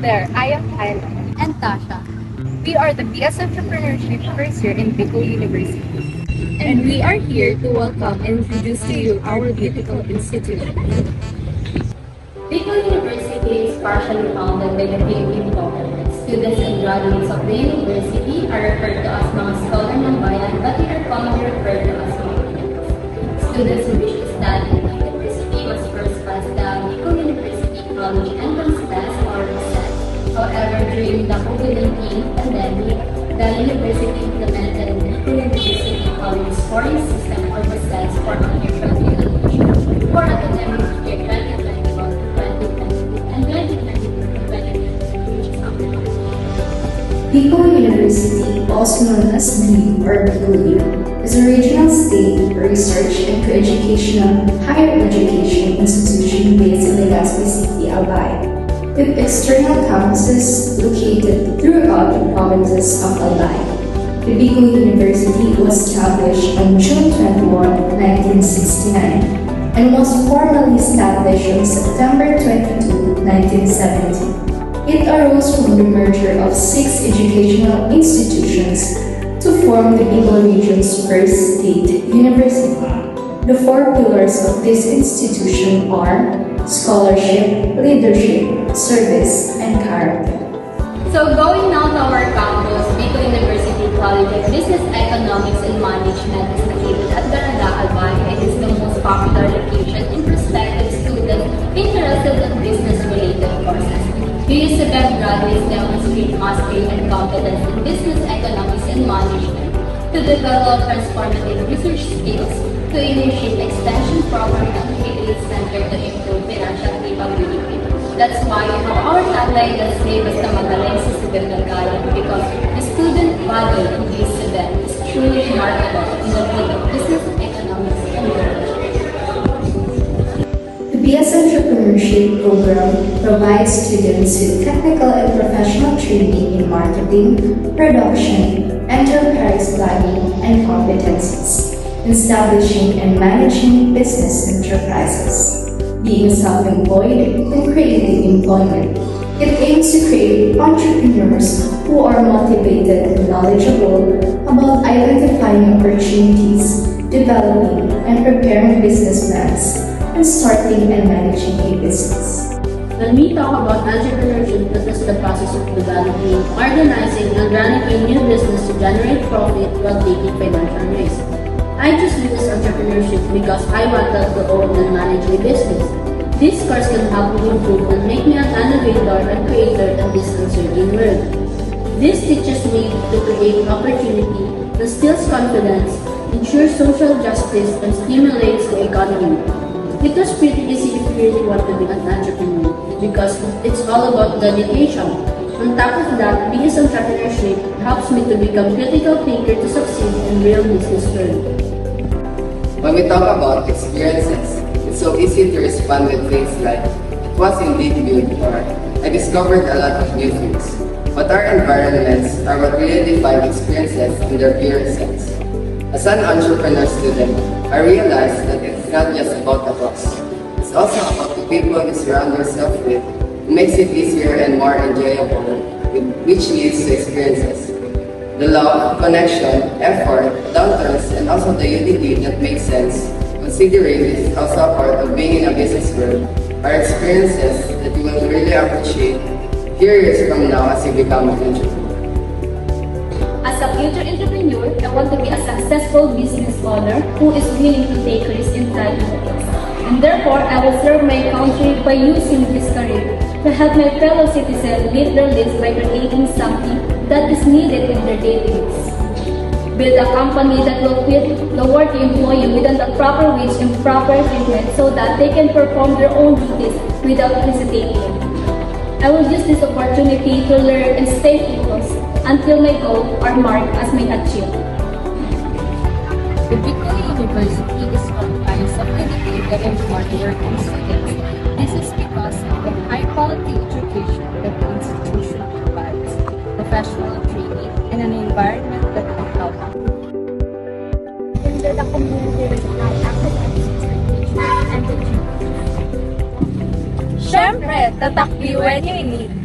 there, I am Kyla. And Tasha. We are the BS Entrepreneurship first year in Bicol University. And we are here to welcome and introduce to you our beautiful institute. Bicol University is partially founded by the Philippine government. Students and graduates of the university are referred to as mga scholar ng bayan, but they are commonly referred to as mga students. Students who wish to study in the university must first pass the Bicol University College Entrance Test or BSET. However, during the COVID-19 pandemic, the university implemented the Bicol University College Scoring System or BSET for undergraduate admission for academic year 2021 to 2022 and 2022 to 2023, which is upcoming. Bicol University, also known as BU or BICOLU, is a regional state research and co-educational higher education institution based in Legazpi City, Albay, with external campuses located throughout the provinces of Albay. The Bicol University was established on June 21, 1969, and was formally established on September 22, 1970. It arose from the merger of 6 educational institutions to form the Bicol region's first state university. The 4 pillars of this institution are scholarship, leadership, service, and character. So going now to our campus, Bicol University College of Business Economics and Management is located at Barangay Albay and is the most popular location in prospective students interested in business-related courses. USABEM graduates demonstrate mastery and competence in business economics and management to develop transformative research skills, to initiate extension programs and create center to improve financial capability. That's why our tagline is say basta magaling sa civil ng gayon because the student body of USABEM is truly remarkable in the field of business economics and management. The BS Entrepreneurship program provides students with technical and professional training in marketing, production, enterprise planning, and competencies, establishing and managing business enterprises, being self-employed, and creating employment. It aims to create entrepreneurs who are motivated and knowledgeable about identifying opportunities, developing and preparing business plans, and starting and managing a business. When we talk about entrepreneurship, that is the process of developing, organizing, and running a new business to generate profit while taking financial risk. I choose business entrepreneurship because I wanted to own and manage a business. This course can help me improve and make me an innovator and creator in this uncertain world. This teaches me to create opportunity, instills confidence, ensures social justice, and stimulates the economy. It was pretty easy if you really want to be an entrepreneur because it's all about dedication. On top of that, BS Entrepreneurship helps me to become critical thinker to succeed in real business world. When we talk about experiences, it's so easy to respond with things like, it was indeed good, or I discovered a lot of new things. But our environments are what really define experiences in their pure sense. As an entrepreneur student, I realized that it's not just about the cost. It's also about the people you surround yourself with. It makes it easier and more enjoyable, which leads to experiences. The love, connection, effort, downturns, and also the unity that makes sense, considering this is also a part of being in a business world, are experiences that you will really appreciate years from now as you become a entrepreneur. As a future entrepreneur, I want to be a successful business owner who is willing to take risks and try new things. And therefore, I will serve my country by using this career to help my fellow citizens live their lives by creating something that is needed in their daily lives. Build a company that will fit the working employee within the proper wage and proper treatment so that they can perform their own duties without hesitating. I will use this opportunity to learn and stay focused until my goals are marked as my achievement. The Bicol University is comprised of dedicated and hardworking students. This is because of the high-quality education that the institution provides, professional training, and an environment that will help. Into the community with high academic expectations and achievements. Siyempre, tatak you when you need.